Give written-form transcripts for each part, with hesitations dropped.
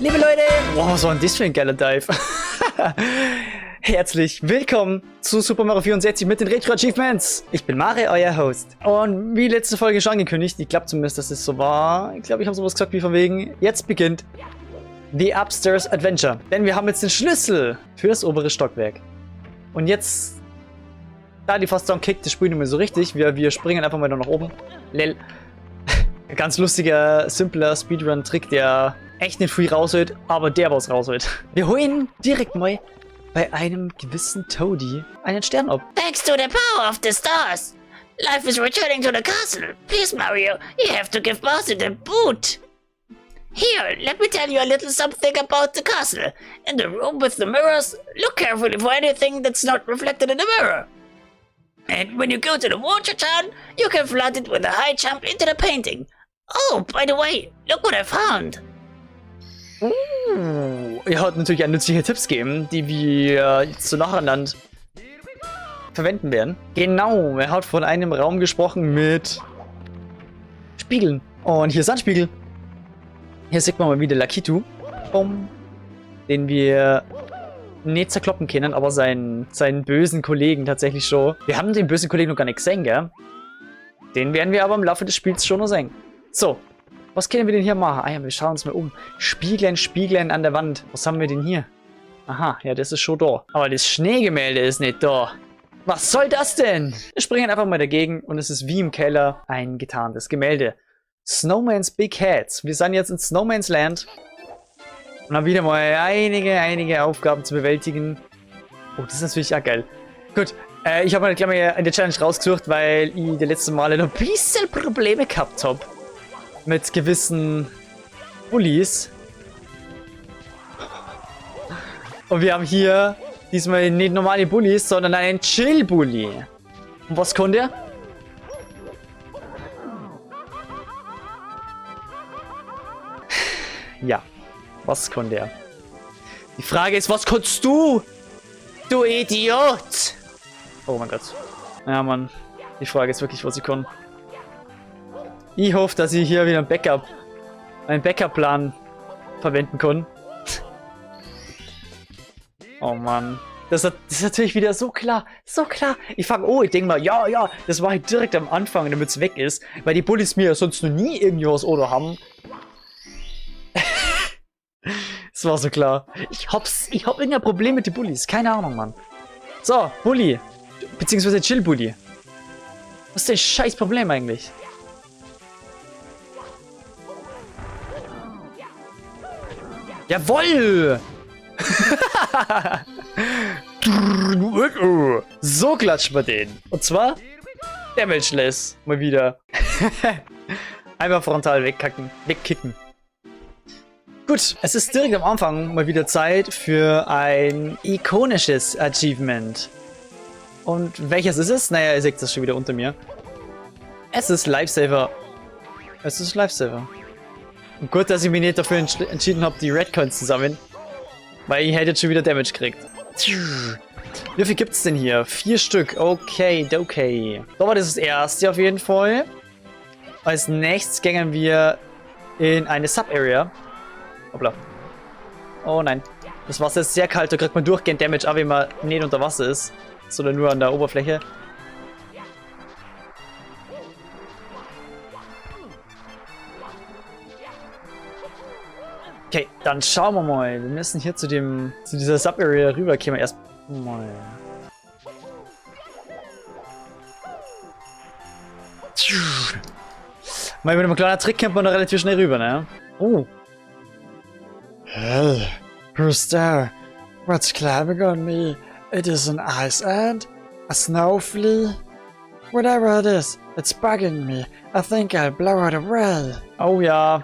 Liebe Leute, wow, was war denn das für ein geiler Dive? Herzlich willkommen zu Super Mario 64 mit den Retro Achievements. Ich bin Mario, euer Host. Und wie letzte Folge schon angekündigt, ich glaube zumindest, dass es so war. Ich glaube, ich habe sowas gesagt wie von wegen, jetzt beginnt The Upstairs Adventure. Denn wir haben jetzt den Schlüssel für das obere Stockwerk. Und jetzt, da die Fast Down kickt, das spielt nicht mehr so richtig. Wir springen einfach mal nach oben. Lel. Ganz lustiger, simpler Speedrun-Trick, der echt nicht viel rausholt, aber der was rausholt. Wir holen direkt mal bei einem gewissen Toadie einen Stern ab. Thanks to the power of the stars, life is returning to the castle. Please, Mario, you have to give Bowser the boot. Here, let me tell you a little something about the castle. In the room with the mirrors, look carefully for anything that's not reflected in the mirror. And when you go to the water town, you can flood it with a high jump into the painting. Oh, by the way, look what I found. Ihr habt natürlich auch nützliche Tipps geben, die wir jetzt so nacheinander verwenden werden. Genau, er hat von einem Raum gesprochen mit Spiegeln. Und hier ist ein Spiegel. Hier sieht man mal wieder Lakitu, den wir nicht zerkloppen können, aber seinen bösen Kollegen tatsächlich schon. Wir haben den bösen Kollegen noch gar nicht gesehen, gell? Den werden wir aber im Laufe des Spiels schon noch sehen. So, was können wir denn hier machen? Ah ja, wir schauen uns mal um. Spieglein, Spieglein an der Wand. Was haben wir denn hier? Aha, ja, das ist schon da. Aber das Schneegemälde ist nicht da. Was soll das denn? Wir springen einfach mal dagegen und es ist wie im Keller ein getarntes Gemälde. Snowman's Big Heads. Wir sind jetzt in Snowman's Land und haben wieder mal einige Aufgaben zu bewältigen. Oh, das ist natürlich auch geil. Gut, ich habe gleich mal eine Challenge rausgesucht, weil ich die letzten Male noch ein bisschen Probleme gehabt habe mit gewissen Bullies. Und wir haben hier diesmal nicht normale Bullies, sondern einen Chill-Bully. Und was konnte er? Ja, was konnte er? Die Frage ist, was konntest du? Du Idiot! Oh mein Gott. Ja, Mann. Die Frage ist wirklich, was ich kann. Ich hoffe, dass ich hier wieder einen Backup-Plan verwenden kann. Oh Mann. Das ist natürlich wieder so klar. So klar. Ich denke mal, ja, das war halt direkt am Anfang, damit es weg ist. Weil die Bullies mir sonst noch nie irgendwas oder haben. Das war so klar. Ich hab irgendein Problem mit den Bullies. Keine Ahnung, Mann. So, Bully. Beziehungsweise Chill-Bully. Was ist denn scheiß Problem eigentlich? Jawoll! So klatscht man den. Und zwar Damageless. Mal wieder. Einfach frontal wegkicken. Gut, es ist direkt am Anfang mal wieder Zeit für ein ikonisches Achievement. Und welches ist es? Naja, ihr seht das schon wieder unter mir. Es ist Lifesaver. Und gut, dass ich mich nicht dafür entschieden habe, die Redcoins zu sammeln. Weil ich hätte jetzt schon wieder Damage gekriegt. Wie viel gibt's denn hier? 4 Stück. Okay. Da war das erste auf jeden Fall. Als nächstes gehen wir in eine Sub-Area. Hoppla. Oh nein. Das Wasser ist sehr kalt, da kriegt man durchgehend Damage, aber wenn man nicht unter Wasser ist. Sondern nur an der Oberfläche. Okay, dann schauen wir mal. Wir müssen hier zu dieser Sub-Area rüber. Gehen wir erst mal. Mal mit einem kleinen Trick kommt man da relativ schnell rüber, ne? Oh. Hey, who's there? What's climbing on me? It is an ice ant? A snow flea? Whatever it is, it's bugging me. I think I'll blow it away. Oh ja.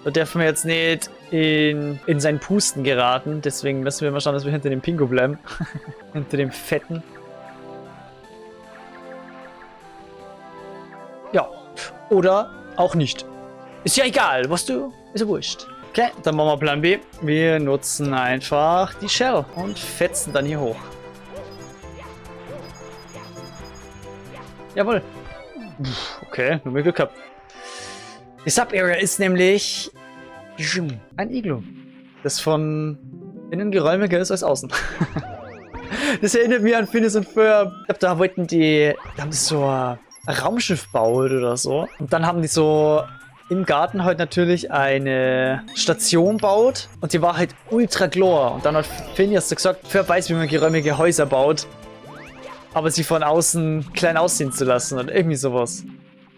Da dürfen wir jetzt nicht in sein Pusten geraten. Deswegen müssen wir mal schauen, dass wir hinter dem Pingo bleiben. Hinter dem Fetten. Ja. Oder auch nicht. Ist ja egal, was du... Ist ja wurscht. Okay, dann machen wir Plan B. Wir nutzen einfach die Shell und fetzen dann hier hoch. Jawohl. Okay, nur Glück gehabt. Die Sub-Area ist nämlich ein Iglu. das von innen geräumiger ist als außen. Das erinnert mich an Phineas und Ferb. Ich glaube, da wollten die, da haben die so ein Raumschiff baut oder so. Und dann haben die so im Garten halt natürlich eine Station baut. Und die war halt ultra chlor. Und dann hat Phineas so gesagt, Ferb weiß, wie man geräumige Häuser baut. Aber sie von außen klein aussehen zu lassen oder irgendwie sowas.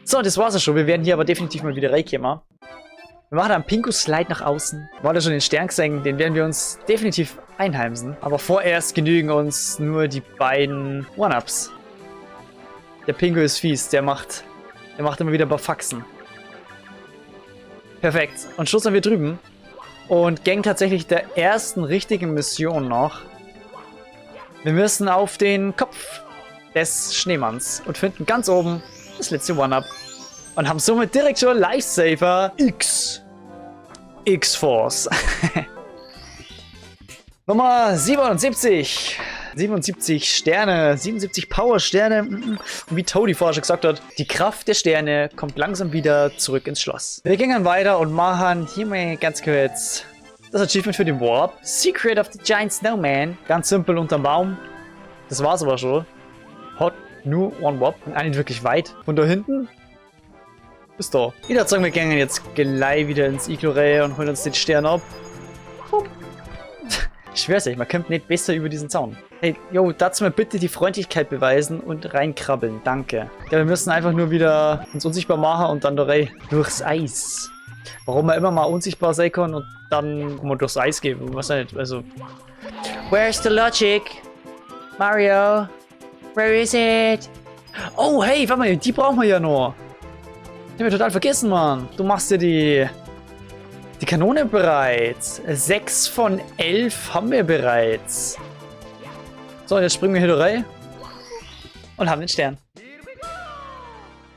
So, das war's ja schon. Wir werden hier aber definitiv mal wieder reinkommen. Wir machen einen Pinko-Slide nach außen. War da schon den Stern gesehen, den werden wir uns definitiv einheimsen. Aber vorerst genügen uns nur die beiden One-Ups. Der Pinko ist fies, der macht immer wieder ein paar Faxen. Perfekt. Und Schluss haben wir drüben. Und gang tatsächlich der ersten richtigen Mission noch. Wir müssen auf den Kopf des Schneemanns und finden ganz oben das letzte One-Up. Und haben somit direkt schon Lifesaver X-Force. Nummer 77. 77 Sterne, 77 Power-Sterne. Und wie Toadie vorher schon gesagt hat, die Kraft der Sterne kommt langsam wieder zurück ins Schloss. Wir gehen weiter und machen hier mal ganz kurz das Achievement für den Warp. Secret of the Giant Snowman. Ganz simpel unterm Baum. Das war's aber schon. Hot New One Warp. Und eigentlich wirklich weit. Von da hinten bis da. Ich würde sagen, wir gehen jetzt gleich wieder ins Iglo-Ray und holen uns den Stern ab. Ich schwör's euch, man kommt nicht besser über diesen Zaun. Hey, yo, dazu mal bitte die Freundlichkeit beweisen und reinkrabbeln. Danke. Ja, wir müssen einfach nur wieder uns unsichtbar machen und dann durchs Eis. Warum man immer mal unsichtbar sein kann und dann mal durchs Eis gehen. Was nicht, also. Where's the logic? Mario? Where is it? Oh, hey, warte mal, die brauchen wir ja noch. Ich hab mir total vergessen, Mann. Du machst ja die Kanone bereits. 6 von 11 haben wir bereits. So, jetzt springen wir hier rein. Und haben den Stern.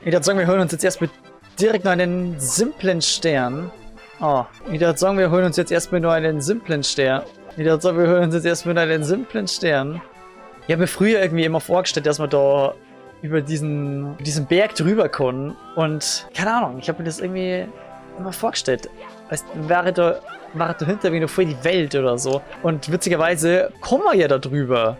Ich würde sagen, wir holen uns jetzt erstmal direkt noch einen simplen Stern. Oh, ich würde sagen, wir holen uns jetzt erstmal nur einen simplen Stern. Ich würde sagen, wir holen uns jetzt erstmal nur einen simplen Stern. Ich habe mir früher irgendwie immer vorgestellt, dass man da über diesen Berg drüber kann. Und keine Ahnung, ich habe mir das irgendwie immer vorgestellt. Als wäre da hinter mir noch voll die Welt oder so. Und witzigerweise kommen wir ja da drüber.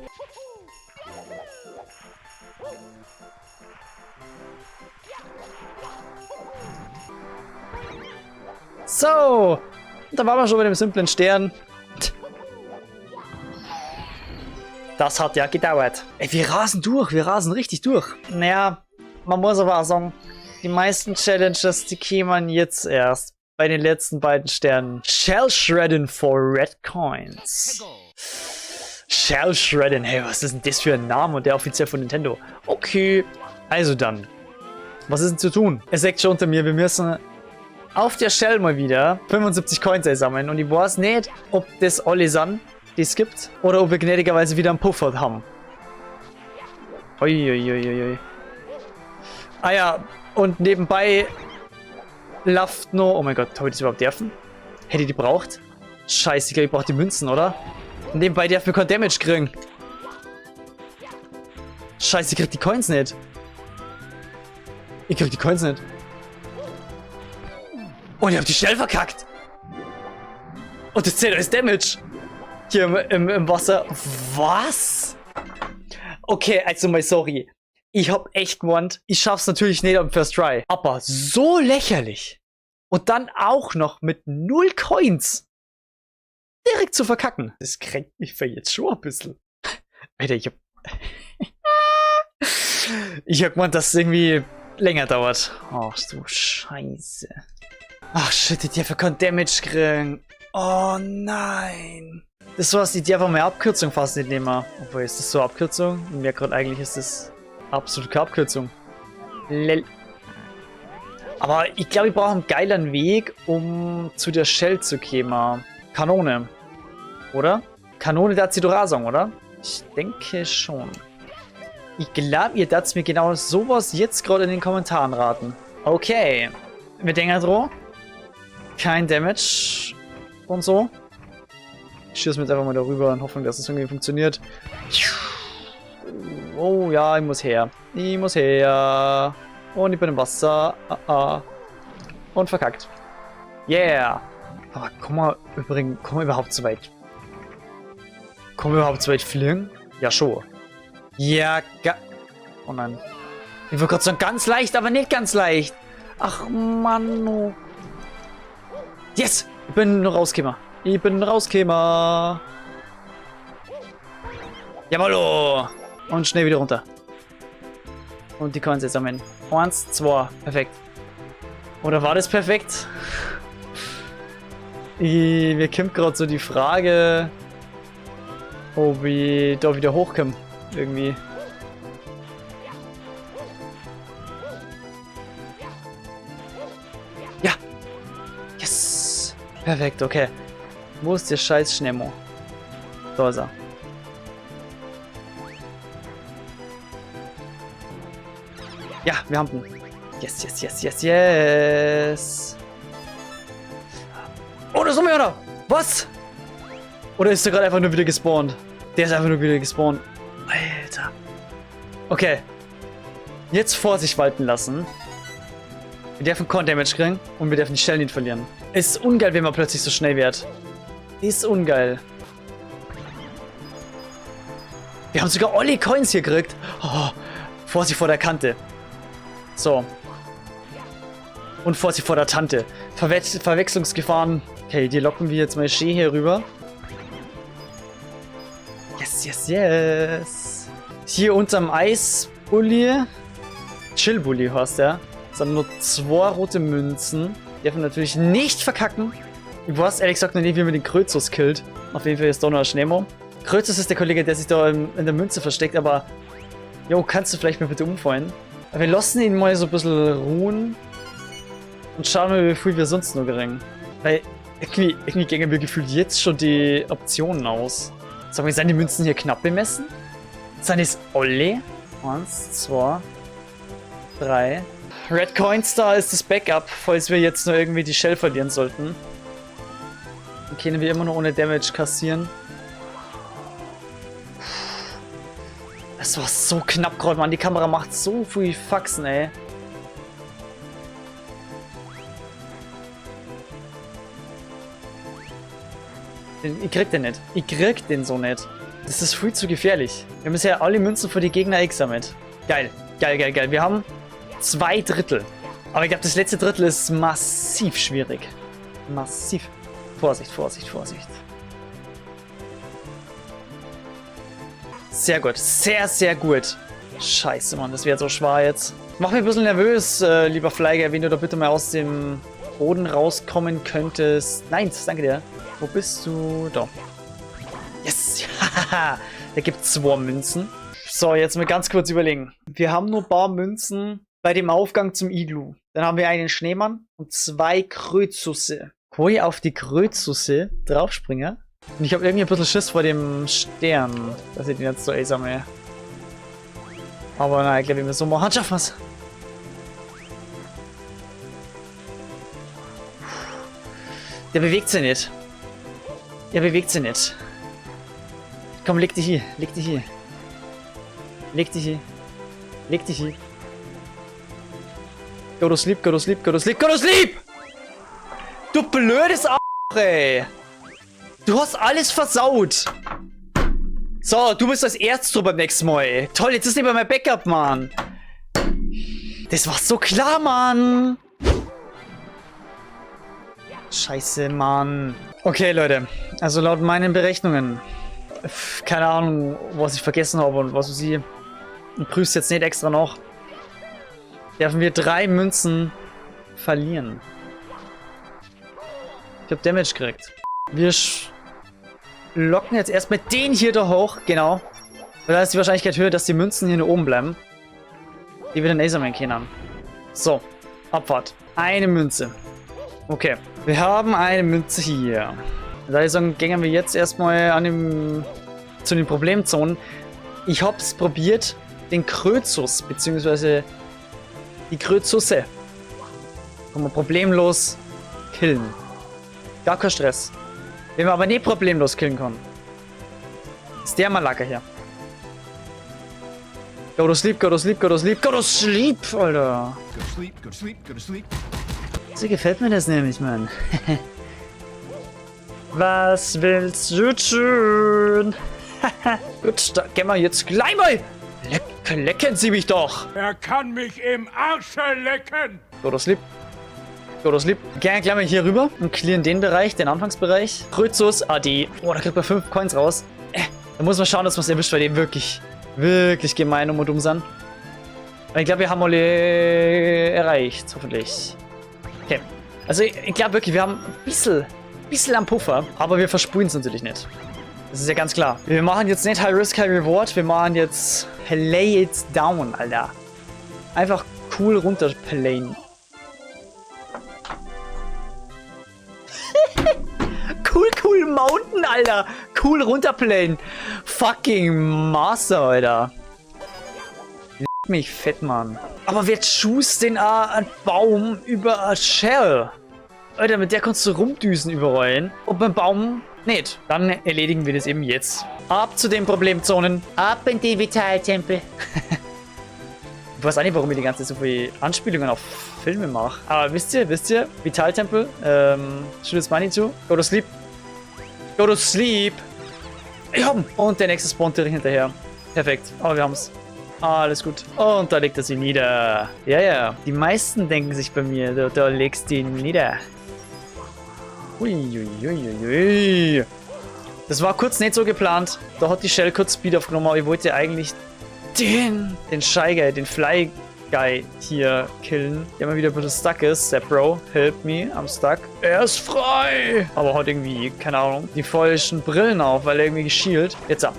So, da waren wir schon bei dem simplen Stern. Das hat ja gedauert. Ey, wir rasen durch, wir rasen richtig durch. Naja, man muss aber auch sagen, die meisten Challenges, die kämen jetzt erst bei den letzten beiden Sternen. Shell Shredding for Red Coins. Shell Shredding, hey, was ist denn das für ein Name und der offiziell von Nintendo? Okay, also dann. Was ist denn zu tun? Ihr seht schon unter mir, wir müssen auf der Shell mal wieder 75 Coins einsammeln und ich weiß nicht, ob das alle sind, die es gibt, oder ob wir gnädigerweise wieder einen Puffer haben. Uiuiuiui. Ah ja, und nebenbei läuft noch... Oh mein Gott, habe ich das überhaupt dürfen? Hätte ich die braucht? Scheiße, ich glaube, ich brauche die Münzen, oder? Und nebenbei darf ich kein Damage kriegen. Scheiße, ich krieg die Coins nicht. Ich krieg die Coins nicht. Und ich hab die schnell verkackt. Und das zählt als Damage. Hier im Wasser. Was? Okay, also mal sorry. Ich hab echt gemeint, ich schaff's natürlich nicht am First Try. Aber so lächerlich. Und dann auch noch mit 0 Coins. Direkt zu verkacken. Das kränkt mich für jetzt schon ein bisschen. Alter, ich hab gemeint, dass es irgendwie länger dauert. Ach du Scheiße. Ach shit, ich darf kein Damage kriegen. Oh nein. Das war's, ich darf auch meine Abkürzung fast nicht nehmen. Obwohl, ist das so eine Abkürzung? Ich merke gerade, eigentlich ist das absolut keine Abkürzung. Lel. Aber ich glaube, ich brauche einen geilen Weg, um zu der Shell zu kommen. Kanone. Oder? Kanone der Zidorasong, oder? Ich denke schon. Ich glaube, ihr dürft mir genau sowas jetzt gerade in den Kommentaren raten. Okay. Wir denken dran. Kein Damage. Und so. Ich schieße mir jetzt einfach mal darüber in Hoffnung, dass es irgendwie funktioniert. Oh ja, ich muss her. Ich muss her. Und ich bin im Wasser. Und verkackt. Yeah. Aber kommen wir überhaupt so weit? Kommen wir überhaupt so weit fliegen? Ja, schon. Ja, oh nein. Ich wollte gerade sagen, ganz leicht, aber nicht ganz leicht. Ach, Mann. Oh. Yes! Ich bin nur rausgekommen. Ich bin rausgekommen. Jawollo! Und schnell wieder runter. Und die Coins jetzt am Ende. 1, 2. Perfekt. Oder war das perfekt? Mir kommt gerade so die Frage, ob ich da wieder hochkomme. Irgendwie. Ja. Yes. Perfekt, okay. Wo ist der scheiß Schnemo? Da ist er. Ja, wir haben ihn. Yes, yes, yes, yes, yes. Oh, da ist noch mehr einer. Was? Oder ist der gerade einfach nur wieder gespawnt? Der ist einfach nur wieder gespawnt. Alter. Okay. Jetzt Vorsicht walten lassen. Wir dürfen Con-Damage kriegen und wir dürfen die Stellen nicht verlieren. Ist ungeil, wenn man plötzlich so schnell wird. Ist ungeil. Wir haben sogar alle Coins hier gekriegt. Oh, Vorsicht vor der Kante. So. Und Vorsicht vor der Tante. Verwechslungsgefahren. Okay, die locken wir jetzt mal schön hier rüber. Yes, yes, yes. Hier unterm Eisbully. Chillbully heißt der. Sind nur 2 rote Münzen. Die dürfen natürlich nicht verkacken. Ich weiß ehrlich gesagt noch nicht, wie man den Krözus killt. Auf jeden Fall ist da noch ein Schnemo. Krözus ist der Kollege, der sich da in der Münze versteckt, aber... Jo, kannst du vielleicht mal bitte umfallen? Wir lassen ihn mal so ein bisschen ruhen. Und schauen mal, wie viel wir sonst nur kriegen. Weil irgendwie gehen wir gefühlt jetzt schon die Optionen aus. Sag mal, sind die Münzen hier knapp bemessen? Sind es alle? 1, 2, 3. Red Coinstar ist das Backup, falls wir jetzt nur irgendwie die Shell verlieren sollten. Dann können wir immer noch ohne Damage kassieren. Das war so knapp gerade, Mann. Die Kamera macht so viel Faxen, ey. Ich krieg den nicht. Ich krieg den so nicht. Das ist viel zu gefährlich. Wir haben bisher alle Münzen für die Gegner eingesammelt. Geil. Geil, geil, geil. Wir haben 2 Drittel. Aber ich glaube, das letzte Drittel ist massiv schwierig. Massiv. Vorsicht, Vorsicht, Vorsicht. Sehr gut. Sehr, sehr gut. Scheiße, Mann. Das wird so schwer jetzt. Mach mich ein bisschen nervös, lieber Fleiger, wenn du da bitte mal aus dem Boden rauskommen könntest. Nein, danke dir. Wo bist du? Da. Yes! Da gibt es 2 Münzen. So, jetzt mal ganz kurz überlegen. Wir haben nur ein paar Münzen bei dem Aufgang zum Iglu. Dann haben wir einen Schneemann und 2 Krözusse. Kann ich auf die Krözusse draufspringen? Und ich habe irgendwie ein bisschen Schiss vor dem Stern, dass ich den jetzt so einsammle. Aber nein, ich glaube, wir müssen so machen. Schaffen wir's! Der bewegt sich nicht. Er bewegt sich nicht. Komm, leg dich hier. Leg dich hier. Leg dich hier. Leg dich hier. Go to sleep, go to sleep, go to sleep, go to sleep! Du blödes A**, ey! Du hast alles versaut! So, du bist als Erztrupp beim nächsten Mal, ey. Toll, jetzt ist nicht mehr mein Backup, Mann. Das war so klar, Mann. Scheiße, Mann. Okay, Leute. Also laut meinen Berechnungen. Keine Ahnung, was ich vergessen habe und was ich prüf's jetzt nicht extra noch. Dürfen wir 3 Münzen verlieren. Ich habe Damage gekriegt. Wir locken jetzt erstmal den hier da hoch. Genau. Weil da ist die Wahrscheinlichkeit höher, dass die Münzen hier nur oben bleiben. Die wir dann einsammeln können. So. Abfahrt. Eine Münze. Okay. Wir haben eine Münze hier. Da würde ich sagen, gehen wir jetzt erstmal zu den Problemzonen. Ich hab's probiert, den Krözus, beziehungsweise die Krözusse. Kann man problemlos killen. Gar kein Stress. Wenn man aber nicht problemlos killen kann, ist der Malaka hier. Go to sleep, go to sleep, go to sleep, go to sleep, Alter. Go to sleep, go to sleep, go to sleep. So gefällt mir das nämlich, Mann. Was willst du tun? Gut, da gehen wir jetzt gleich mal. Lecken Sie mich doch. Er kann mich im Arsch lecken. Go sleep. Go sleep. Gehen gleich mal hier rüber und clearen den Bereich, den Anfangsbereich. Krözus, AD. Oh, da kriegt man 5 Coins raus. Da muss man schauen, dass man es erwischt, weil die wirklich gemein und dumm sind. Aber ich glaube, wir haben alle erreicht, hoffentlich. Okay. Also ich glaube wirklich, wir haben ein bisschen am Puffer, aber wir versprühen es natürlich nicht. Das ist ja ganz klar. Wir machen jetzt nicht High Risk, High Reward, wir machen jetzt Play it down, Alter. Einfach cool runterplayen. cool Mountain, Alter. Cool runterplayen. Fucking Master, Alter. Leck mich fett, Mann. Aber wer schust denn ein Baum über ein Shell? Alter, mit der kannst du rumdüsen überall. Und beim Baum nicht. Dann erledigen wir das eben jetzt. Ab zu den Problemzonen. Ab in die Vitaltempel. Ich weiß auch nicht, warum ich die ganze Zeit so viele Anspielungen auf Filme mache. Aber wisst ihr, Vitaltempel, Studios Manitou, go to sleep. Go to sleep. Ich hab ihn. Und der nächste spawnt direkt hinterher. Perfekt. Aber wir haben's. Alles gut. Und da legt er sie nieder. Ja, ja. Die meisten denken sich bei mir, da legst du ihn nieder. Uiuiuiui. Das war kurz nicht so geplant. Da hat die Shell kurz Speed aufgenommen, aber ich wollte eigentlich den Shy Guy, den Fly Guy hier killen, der mal wieder ein bisschen stuck ist. Der Bro, help me, I'm stuck. Er ist frei! Aber hat irgendwie, keine Ahnung, die falschen Brillen auf, weil er irgendwie geschielt. Jetzt ab.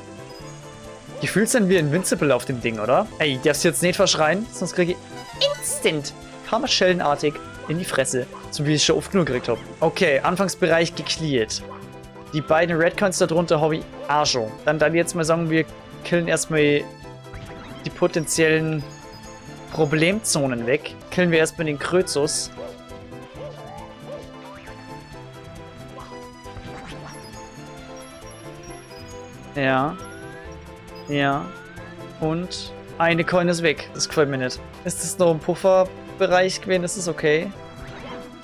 Gefühlt sind wir invincible auf dem Ding, oder? Ey, darfst du jetzt nicht verschreien, sonst kriege ich instant Karma-Schellenartig in die Fresse. So wie ich es schon oft genug gekriegt habe. Okay, Anfangsbereich gecleared. Die beiden Redcoins da drunter habe ich auch schon. Dann jetzt mal sagen, wir killen erstmal die potenziellen Problemzonen weg. Killen wir erstmal den Krözus. Ja. Ja. Und eine Coin ist weg. Das gefällt mir nicht. Ist das noch ein Pufferbereich gewesen? Ist das okay?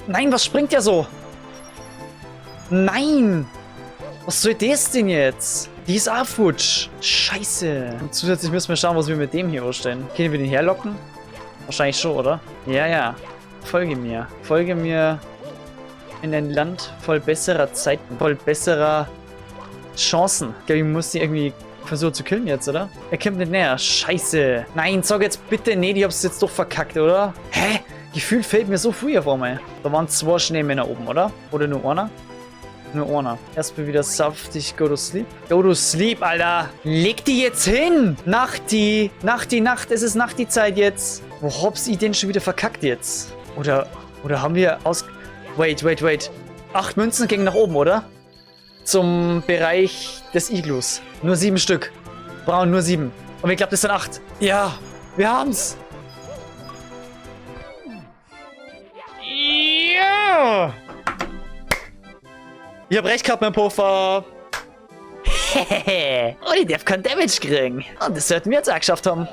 Nein, was springt ja so? Nein! Was soll das denn jetzt? Die ist auch futsch. Scheiße. Und zusätzlich müssen wir schauen, was wir mit dem hier ausstellen. Können wir den herlocken? Wahrscheinlich schon, oder? Ja, ja. Folge mir. Folge mir in ein Land voll besserer Zeiten. Voll besserer Chancen. Ich glaube, ich muss die irgendwie versuchen zu killen jetzt, oder? Er kommt nicht näher. Scheiße. Nein, sag jetzt bitte nicht, ich hab's jetzt doch verkackt, oder? Hä? Gefühlt fällt mir so früh auf einmal. Da waren 2 Schneemänner oben, oder? Oder nur einer? Nur einer. Erstmal wieder saftig. Go to sleep. Go to sleep, Alter. Leg die jetzt hin. Nachti. Nacht. Es ist Nachti-Zeit jetzt. Wo hab's ich denn schon wieder verkackt jetzt? Oder haben wir aus... Wait. 8 Münzen gingen nach oben, oder? Zum Bereich des Iglus. Nur 7 Stück. Brauchen nur 7. Und ich glaube, das sind 8. Ja. Wir haben's. Ja. Ich hab recht gehabt, mein Puffer. Hehehe. Und ich darf keinen Damage kriegen. Und das sollten wir jetzt auch geschafft haben.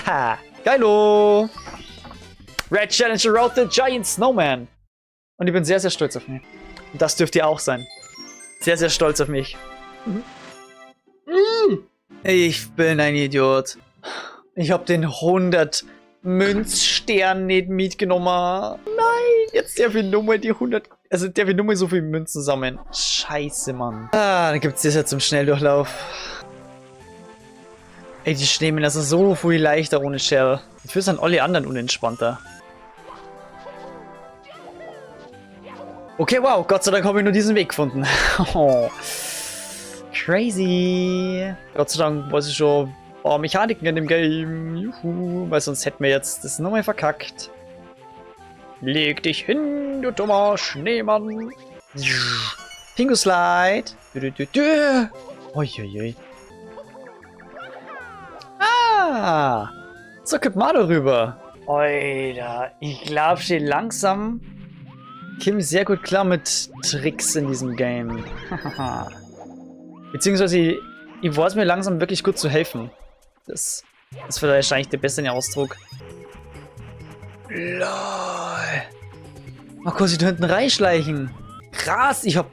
Hahaha. Geilo. Red Challenge Road the Giant Snowman. Und ich bin sehr, sehr stolz auf mich. Und das dürft ihr auch sein. Sehr, sehr stolz auf mich. Ich bin ein Idiot. Ich hab den 100 Münzstern nicht mitgenommen. Nein, jetzt darf ich nur mal die 100... Also darf ich nur mal so viele Münzen sammeln. Scheiße, Mann. Ah, dann gibt's das ja zum Schnelldurchlauf. Ey, die Schneemänner sind so viel leichter ohne Shell. Dafür sind alle anderen unentspannter. Okay, wow, Gott sei Dank habe ich nur diesen Weg gefunden. Oh. Crazy. Gott sei Dank weiß ich schon ein paar Mechaniken in dem Game. Juhu, weil sonst hätten wir jetzt das nochmal verkackt. Leg dich hin, du dummer Schneemann. Pingu Slide. Uiuiui. Ah. So, kommt mal rüber. Alter, ich glaube schon langsam Kim sehr gut klar mit Tricks in diesem Game. Beziehungsweise ich weiß mir langsam wirklich gut zu helfen. Das ist wahrscheinlich der beste Ausdruck. LOL. Mal kurz da hinten reinschleichen. Krass, ich hab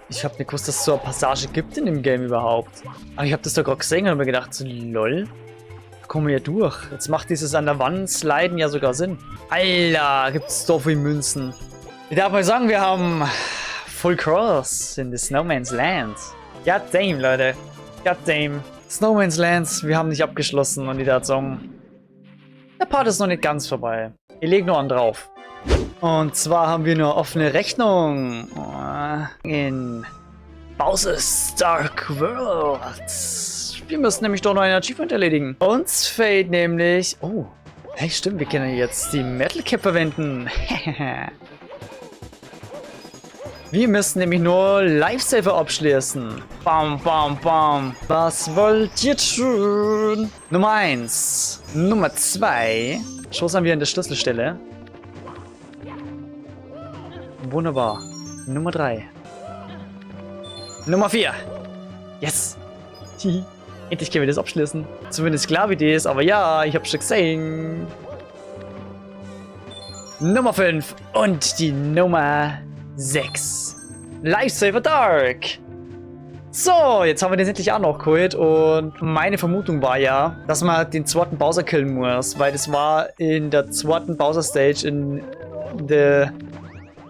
Ich habe nicht gewusst, dass es so eine Passage gibt in dem Game überhaupt. Aber ich habe das da gerade gesehen und habe mir gedacht, so, lol. Da kommen wir ja durch. Jetzt macht dieses an der Wand sliden ja sogar Sinn. Alter, gibt's so viel Münzen. Ich darf mal sagen, wir haben Full Cross in the Snowman's Land. God damn, Leute. God damn. Snowman's Land, wir haben nicht abgeschlossen und die darf sagen, der Part ist noch nicht ganz vorbei. Ich lege nur einen drauf. Und zwar haben wir eine offene Rechnung in Bowser's Dark World. Wir müssen nämlich doch noch ein Achievement erledigen. Uns fehlt nämlich... Oh, hey, stimmt, wir können jetzt die Metal Cap verwenden. Wir müssen nämlich nur Lifesaver abschließen. Bam, bam, bam. Was wollt ihr tun? Nummer 1. Nummer 2. Schuss haben wir an der Schlüsselstelle. Wunderbar. Nummer 3. Nummer 4. Yes. Endlich können wir das abschließen. Zumindest klar wie das, aber ja, ich hab's schon gesehen. Nummer 5. Und die Nummer 6. Lifesaver Dark. So, jetzt haben wir den endlich auch noch geholt und meine Vermutung war ja, dass man den zweiten Bowser killen muss, weil das war in der zweiten Bowser Stage in the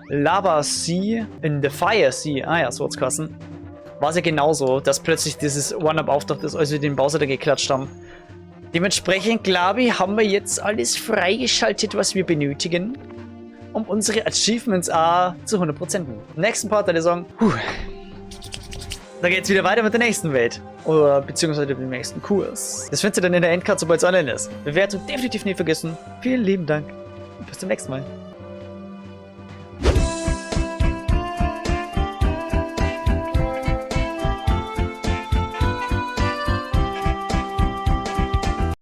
Lava Sea, in the Fire Sea, ah ja, so hat's geheißen, war es ja genauso, dass plötzlich dieses One-Up auftaucht ist, als wir den Bowser da geklatscht haben. Dementsprechend, glaube ich, haben wir jetzt alles freigeschaltet, was wir benötigen, um unsere Achievements auch zu 100%. Im nächsten Part würde ich sagen, da geht's wieder weiter mit der nächsten Welt. Oder beziehungsweise dem nächsten Kurs. Das findet ihr dann in der Endcard, sobald es online ist. Bewertung definitiv nicht vergessen. Vielen lieben Dank und bis zum nächsten Mal.